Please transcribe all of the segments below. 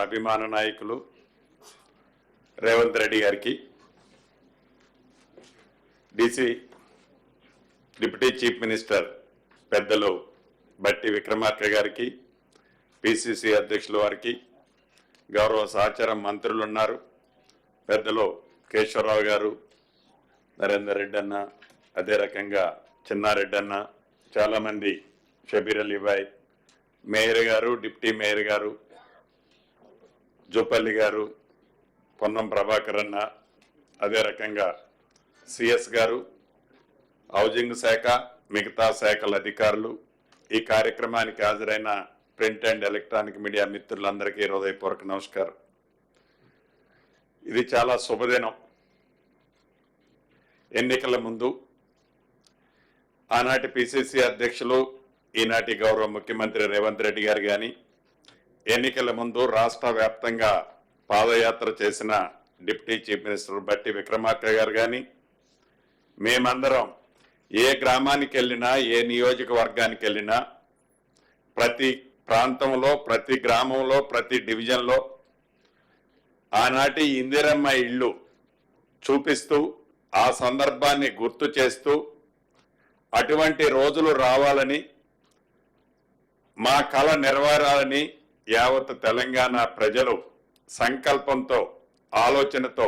అభిమాన నాయకులు రేవంత్ రెడ్డి గారికి, డిప్యూటీ చీఫ్ మినిస్టర్ పెద్దలు బట్టి విక్రమార్క గారికి, పిసిసి అధ్యక్షుల వారికి, గౌరవ సహచర మంత్రులు ఉన్నారు, పెద్దలు కేశవరావు గారు, నరేందర్ రెడ్డి అన్న, అదే రకంగా చిన్నారెడ్డి అన్న, చాలామంది, షబీర్ అలీ భాయ్, మేయర్ గారు, డిప్యూటీ మేయర్ గారు, జూపల్లి గారు, పొన్నం ప్రభాకర్ అన్న, అదే రకంగా సిఎస్ గారు, హౌజింగ్ శాఖ, మిగతా శాఖల అధికారులు, ఈ కార్యక్రమానికి హాజరైన ప్రింట్ అండ్ ఎలక్ట్రానిక్ మీడియా మిత్రులందరికీ హృదయపూర్వక నమస్కారం. ఇది చాలా శుభదినం. ఎన్నికల ముందు ఆనాటి పిసిసి అధ్యక్షులు, ఈనాటి గౌరవ ముఖ్యమంత్రి రేవంత్ రెడ్డి గారు కానీ, ఎన్నికల ముందు రాష్ట్ర వ్యాప్తంగా పాదయాత్ర చేసిన డిప్యూటీ చీఫ్ మినిస్టర్ బట్టి విక్రమార్క గారు కానీ, మేమందరం ఏ గ్రామానికి వెళ్ళినా, ఏ నియోజకవర్గానికి వెళ్ళినా, ప్రతి ప్రాంతంలో, ప్రతి గ్రామంలో, ప్రతి డివిజన్లో ఆనాటి ఇందిరమ్మ ఇళ్ళు చూపిస్తూ, ఆ సందర్భాన్ని గుర్తు చేస్తూ, అటువంటి రోజులు రావాలని, మా కళ నెరవేరాలని యావత్ తెలంగాణ ప్రజలు సంకల్పంతో, ఆలోచనతో,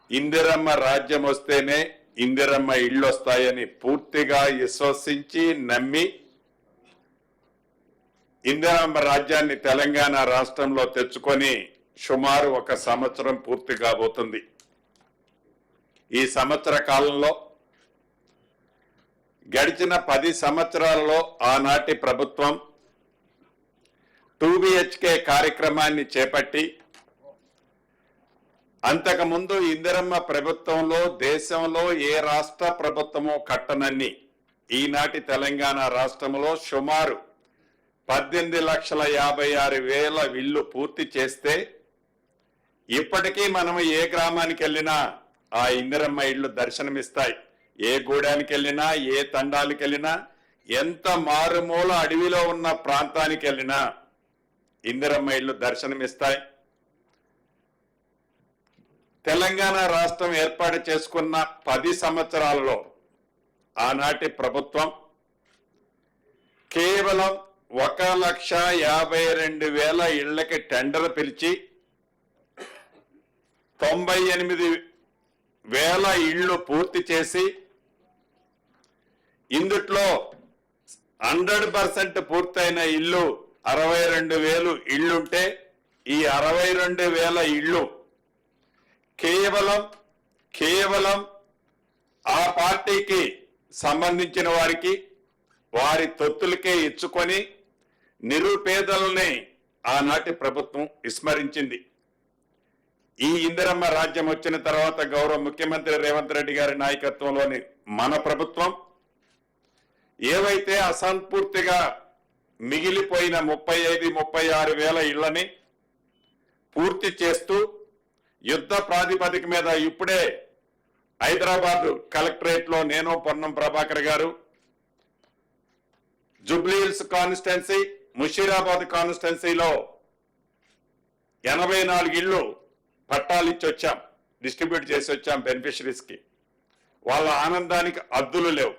ఇందిరమ్మ రాజ్యం వస్తేనే ఇందిరమ్మ ఇళ్ళు వస్తాయని పూర్తిగా విశ్వసించి నమ్మి ఇందిరమ్మ రాజ్యాన్ని తెలంగాణ రాష్ట్రంలో తెచ్చుకొని సుమారు 1 సంవత్సరం పూర్తి కాబోతుంది. ఈ సంవత్సర కాలంలో, గడిచిన 10 సంవత్సరాలలో ఆనాటి ప్రభుత్వం 2 BHK కార్యక్రమాన్ని చేపట్టి, అంతకుముందు ఇందిరమ్మ ప్రభుత్వంలో దేశంలో ఏ రాష్ట్ర ప్రభుత్వమో కట్టనన్ని ఈనాటి తెలంగాణ రాష్ట్రంలో సుమారు 18,56,000 ఇళ్ళు పూర్తి చేస్తే, ఇప్పటికీ మనం ఏ గ్రామానికి వెళ్ళినా ఆ ఇందిరమ్మ ఇళ్ళు దర్శనమిస్తాయి. ఏ గూడానికి వెళ్ళినా, ఏ తండాలకు వెళ్ళినా, ఎంత మారుమూల అడవిలో ఉన్న ప్రాంతానికి వెళ్ళినా ఇందిరమ్మ ఇళ్ళు దర్శనమిస్తాయి. తెలంగాణ రాష్ట్రం ఏర్పాటు చేసుకున్న 10 సంవత్సరాలలో ఆనాటి ప్రభుత్వం కేవలం 1,52,000 ఇళ్లకి టెండర్ పిలిచి 98,000 ఇళ్లు పూర్తి చేసి, ఇందుట్లో 100% పూర్తయిన ఇల్లు 62,000 ఇళ్లుంటే, ఈ 62,000 ఇళ్ళు కేవలం ఆ పార్టీకి సంబంధించిన వారికి, వారి తొత్తులకే ఇచ్చుకొని నిరుపేదలని ఆనాటి ప్రభుత్వం విస్మరించింది. ఈ ఇందిరమ్మ రాజ్యం వచ్చిన తర్వాత గౌరవ ముఖ్యమంత్రి రేవంత్ రెడ్డి గారి నాయకత్వంలోని మన ప్రభుత్వం ఏవైతే అసంపూర్తిగా మిగిలిపోయిన 35,000-36,000 ఇళ్లని పూర్తి చేస్తూ, యుద్ధ ప్రాతిపదిక మీద ఇప్పుడే హైదరాబాద్ కలెక్టరేట్ లో నేను, పొన్నం ప్రభాకర్ గారు, జూబ్లీహిల్స్ కాన్స్టిట్యున్సీ, ముషీరాబాద్ కాన్స్టిట్యున్సీలో 84 ఇళ్లు పట్టాలు ఇచ్చి వచ్చాం, డిస్ట్రిబ్యూట్ చేసి వచ్చాం బెనిఫిషరీస్ కి. వాళ్ళ ఆనందానికి హద్దులు లేవు.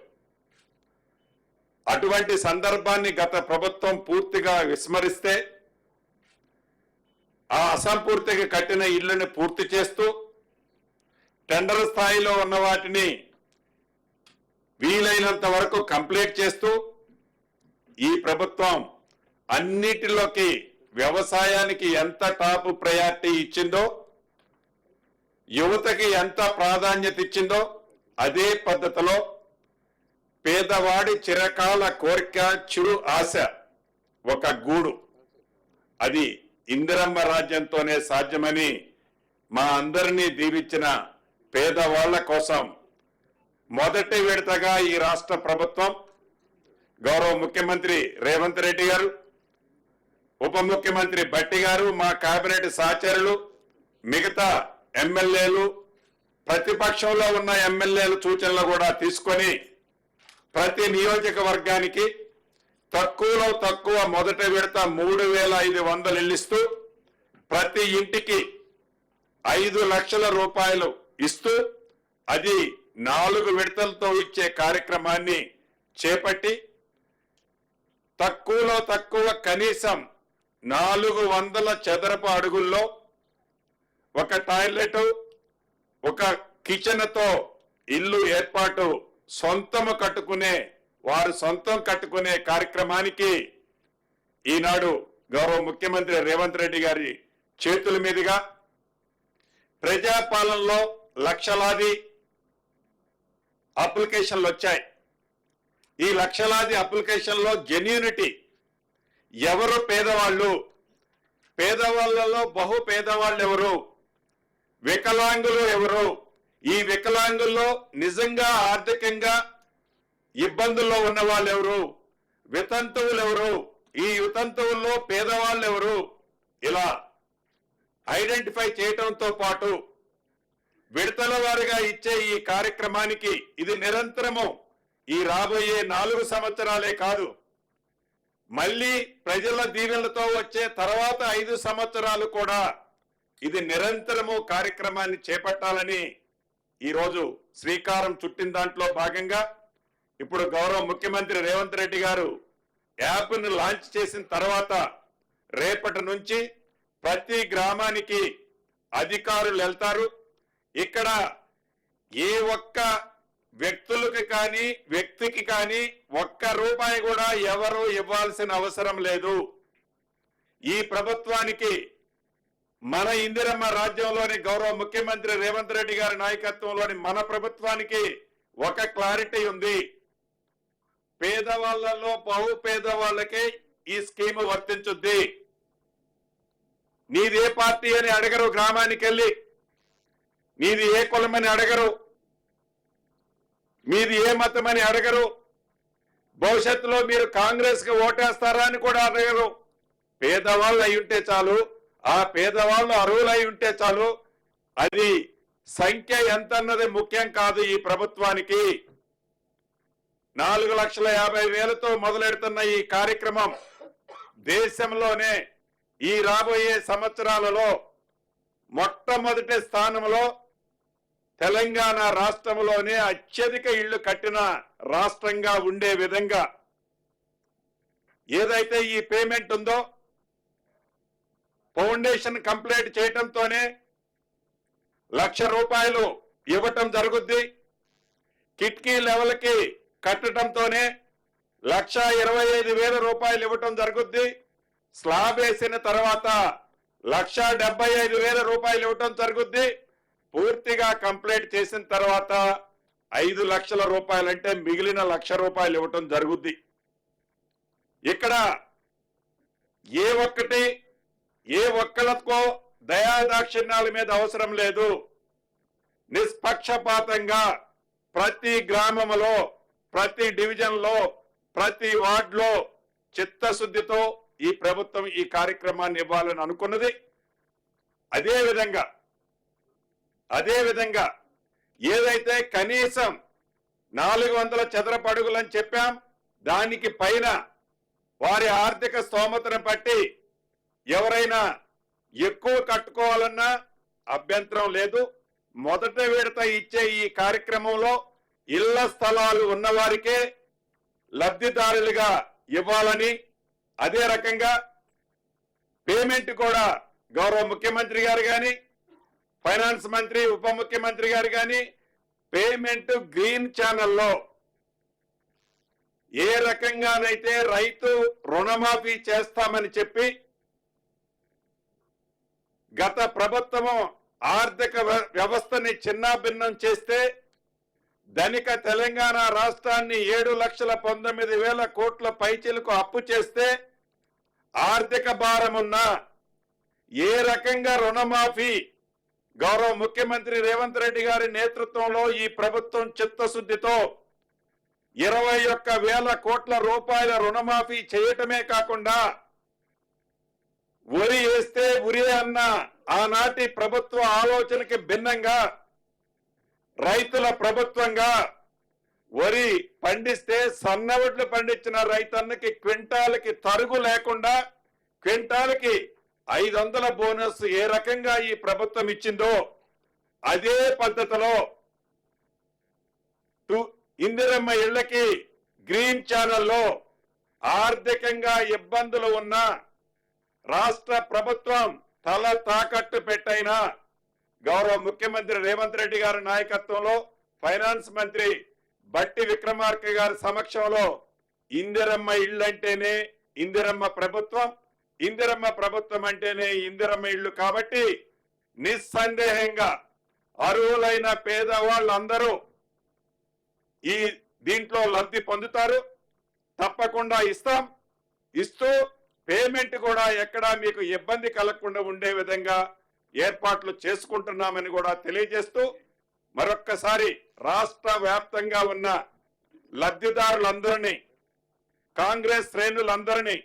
అటువంటి సందర్భాన్ని గత ప్రభుత్వం పూర్తిగా విస్మరిస్తే, ఆ అసంపూర్తిగా కట్టిన ఇళ్లను పూర్తి చేస్తూ, టెండర్ స్థాయిలో ఉన్న వాటిని వీలైనంత వరకు కంప్లీట్ చేస్తూ, ఈ ప్రభుత్వం అన్నిటిలోకి వ్యవసాయానికి ఎంత టాప్ ప్రయారిటీ ఇచ్చిందో, యువతకి ఎంత ప్రాధాన్యత ఇచ్చిందో, అదే పద్ధతిలో పేదవాడి చిరకాల కోరిక, చిరు ఆశ, ఒక గూడు, అది ఇందిరమ్మ రాజ్యంతోనే సాధ్యమని మా అందరినీ దీవించిన పేదవాళ్ల కోసం మొదటి విడతగా ఈ రాష్ట్ర ప్రభుత్వం, గౌరవ ముఖ్యమంత్రి రేవంత్ రెడ్డి గారు, ఉప ముఖ్యమంత్రి బట్టి గారు, మా కేబినెట్ సహచరులు, మిగతా ఎమ్మెల్యేలు, ప్రతిపక్షంలో ఉన్న ఎమ్మెల్యేలు సూచనలు కూడా తీసుకొని ప్రతి నియోజకవర్గానికి తక్కువలో తక్కువ మొదటి విడత 3,500 ఇల్లు ఇస్తూ ప్రతి ఇంటికి 5 లక్షల రూపాయలు ఇస్తూ అది 4 విడతలతో ఇచ్చే కార్యక్రమాన్ని చేపట్టి తక్కువలో తక్కువ కనీసం 400 చదరపు అడుగుల్లో ఒక టాయిలెట్, ఒక కిచెన్ తో ఇల్లు ఏర్పాటు వారు సొంతం కట్టుకునే కార్యక్రమానికి ఈనాడు గౌరవ ముఖ్యమంత్రి రేవంత్ రెడ్డి గారి చేతుల మీదుగా ప్రజాపాలనలో లక్షలాది అప్లికేషన్లు వచ్చాయి. ఈ లక్షలాది అప్లికేషన్లో జెన్యూనిటీ ఎవరు పేదవాళ్ళు, పేదవాళ్ళలో బహు పేదవాళ్ళు ఎవరు, వికలాంగులు ఎవరు, ఈ వికలాంగుల్లో నిజంగా ఆర్థికంగా ఇబ్బందుల్లో ఉన్న వాళ్ళు ఎవరు, వితంతువులు ఎవరు, ఈ వితంతువుల్లో పేదవాళ్ళు ఎవరు, ఇలా ఐడెంటిఫై చేయటంతో పాటు విడతల వారిగా ఇచ్చే ఈ కార్యక్రమానికి ఇది నిరంతరము ఈ రాబోయే 4 సంవత్సరాలే కాదు, మళ్ళీ ప్రజల దీవెనలతో వచ్చే తర్వాత 5 సంవత్సరాలు కూడా ఇది నిరంతరము కార్యక్రమాన్ని చేపట్టాలని ఈరోజు శ్రీకారం చుట్టిన దాంట్లో భాగంగా ఇప్పుడు గౌరవ ముఖ్యమంత్రి రేవంత్ రెడ్డి గారు యాప్ను లాంచ్ చేసిన తర్వాత రేపటి నుంచి ప్రతి గ్రామానికి అధికారులు వెళ్తారు. ఇక్కడ ఏ ఒక్క వ్యక్తికి కానీ ఒక్క రూపాయి కూడా ఎవరు ఇవ్వాల్సిన అవసరం లేదు. ఈ ప్రభుత్వానికి మన ఇందిరమ్మ రాజ్యంలోని గౌరవ ముఖ్యమంత్రి రేవంత్ రెడ్డి గారి నాయకత్వంలోని మన ప్రభుత్వానికి ఒక క్లారిటీ ఉంది. పేదవాళ్లలో బహు పేదవాళ్ళకే ఈ స్కీమ్ వర్తించుద్ది. నీది ఏ పార్టీ అని అడగరు, గ్రామానికి వెళ్ళి నీది ఏ కులమని అడగరు, మీది ఏ మతమని అడగరు, భవిష్యత్తులో మీరు కాంగ్రెస్ కి ఓటేస్తారా అని కూడా అడగరు. పేదవాళ్ళు అయి ఉంటే చాలు, ఆ పేదవాళ్ళు అర్హులు అయి ఉంటే చాలు. అది సంఖ్య ఎంత అన్నది ముఖ్యం కాదు. ఈ ప్రభుత్వానికి 4,50,000తో మొదలెడుతున్న ఈ కార్యక్రమం దేశంలోనే ఈ రాబోయే సంవత్సరాలలో మొట్టమొదటి స్థానంలో తెలంగాణ రాష్ట్రంలోనే అత్యధిక ఇళ్లు కట్టిన రాష్ట్రంగా ఉండే విధంగా ఏదైతే ఈ పేమెంట్ ఉందో ఫౌండేషన్ కంప్లీట్ చేయటంతోనే ₹1,00,000 ఇవ్వటం జరుగుద్ది. కిట్కీ లెవెల్కి కట్టడంతోనే ₹1,25,000 ఇవ్వటం జరుగుద్ది. స్లాబ్ వేసిన తర్వాత ₹1,75,000 ఇవ్వటం జరుగుద్ది. పూర్తిగా కంప్లీట్ చేసిన తర్వాత ₹5 లక్షల అంటే మిగిలిన ₹1,00,000 ఇవ్వటం జరుగుద్ది. ఇక్కడ ఏ ఒక్కలకో దయాదాక్షిణ్యాల మీద అవసరం లేదు. నిష్పక్షపాతంగా ప్రతి గ్రామంలో, ప్రతి డివిజన్లో, ప్రతి వార్డులో చిత్తశుద్ధితో ఈ ప్రభుత్వం ఈ కార్యక్రమాన్ని ఇవ్వాలని అనుకున్నది. అదే విధంగా ఏదైతే కనీసం 400 చదరపు అడుగులని చెప్పాం, దానికి పైన వారి ఆర్థిక స్తోమతను బట్టి ఎవరైనా ఎక్కువ కట్టుకోవాలన్నా అభ్యంతరం లేదు. మొదట విడత ఇచ్చే ఈ కార్యక్రమంలో ఇళ్ల స్థలాలు ఉన్నవారికే లబ్ధిదారులుగా ఇవ్వాలని, అదే రకంగా పేమెంట్ కూడా గౌరవ ముఖ్యమంత్రి గారు కానీ, ఫైనాన్స్ మంత్రి, ఉప ముఖ్యమంత్రి గారు కానీ పేమెంట్ గ్రీన్ ఛానల్లో ఏ రకంగానైతే రైతు రుణమాఫీ చేస్తామని చెప్పి గత ప్రభుత్వము ఆర్థిక వ్యవస్థని చిన్నాభిన్నం చేస్తే ధనిక తెలంగాణ రాష్ట్రాన్ని 7,19,000 కోట్ల పైచిలకు అప్పు చేస్తే ఆర్థిక భారమున్న ఏ రకంగా రుణమాఫీ గౌరవ ముఖ్యమంత్రి రేవంత్ రెడ్డి గారి నేతృత్వంలో ఈ ప్రభుత్వం చిత్తశుద్ధితో 21,000 కోట్ల రూపాయల రుణమాఫీ చేయటమే కాకుండా వరి వేస్తే ఉరి అన్న ఆనాటి ప్రభుత్వ ఆలోచనకి భిన్నంగా రైతుల ప్రభుత్వంగా వరి పండిస్తే సన్నవడ్లు పండించిన రైతన్నకి క్వింటాలకి తరుగు లేకుండా క్వింటాలకి 500 బోనస్ ఏ రకంగా ఈ ప్రభుత్వం ఇచ్చిందో అదే పద్ధతిలో ఇందిరమ్మ ఇళ్లకి గ్రీన్ ఛానల్లో ఆర్థికంగా ఇబ్బందులు ఉన్న రాష్ట్ర ప్రభుత్వం తల తాకట్టు పెట్టైన గౌరవ ముఖ్యమంత్రి రేవంత్ రెడ్డి గారి నాయకత్వంలో ఫైనాన్స్ మంత్రి బట్టి విక్రమార్క గారి సమక్షంలో ఇందిరమ్మ ఇళ్ళు అంటేనే ఇందిరమ్మ ప్రభుత్వం, ఇందిరమ్మ ప్రభుత్వం అంటేనే ఇందిరమ్మ ఇళ్ళు కాబట్టి నిస్సందేహంగా అర్హులైన పేదవాళ్ళందరూ ఈ దీంట్లో లబ్ధి పొందుతారు. తప్పకుండా ఇస్తూ పేమెంట్ కూడా ఎక్కడా మీకు ఇబ్బంది కలగకుండా ఉండే విధంగా ఏర్పాట్లు చేసుకుంటున్నామని కూడా తెలియజేస్తూ మరొక్కసారి రాష్ట్ర వ్యాప్తంగా ఉన్న లబ్ధిదారులందరినీ, కాంగ్రెస్ శ్రేణులందరినీ,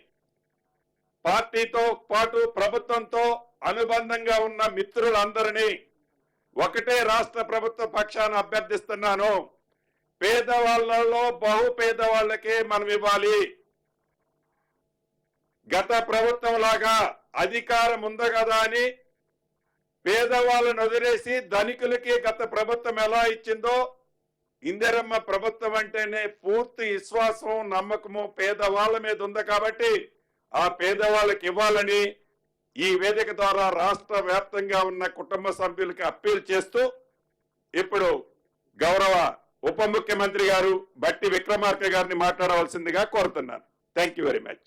పార్టీతో పాటు ప్రభుత్వంతో అనుబంధంగా ఉన్న మిత్రులందరినీ ఒకటే రాష్ట్ర ప్రభుత్వ పక్షాన అభ్యర్థిస్తున్నాను. పేదవాళ్లలో బహు పేదవాళ్లకే మనం ఇవ్వాలి. గత ప్రభుత్వం లాగా అధికారం ఉంది కదా అని పేదవాళ్ళను వదిలేసి ధనికులకి గత ప్రభుత్వం ఎలా ఇచ్చిందో ఇందిరమ్మ ప్రభుత్వం అంటేనే పూర్తి విశ్వాసం, నమ్మకము పేదవాళ్ళ మీద ఉంది కాబట్టి ఆ పేదవాళ్ళకి ఇవ్వాలని ఈ వేదిక ద్వారా రాష్ట్ర వ్యాప్తంగా ఉన్న కుటుంబ సభ్యులకి అప్పీల్ చేస్తూ ఇప్పుడు గౌరవ ఉప ముఖ్యమంత్రి గారు బట్టి విక్రమార్క గారిని మాట్లాడవలసిందిగా కోరుతున్నాను. Thank you very much.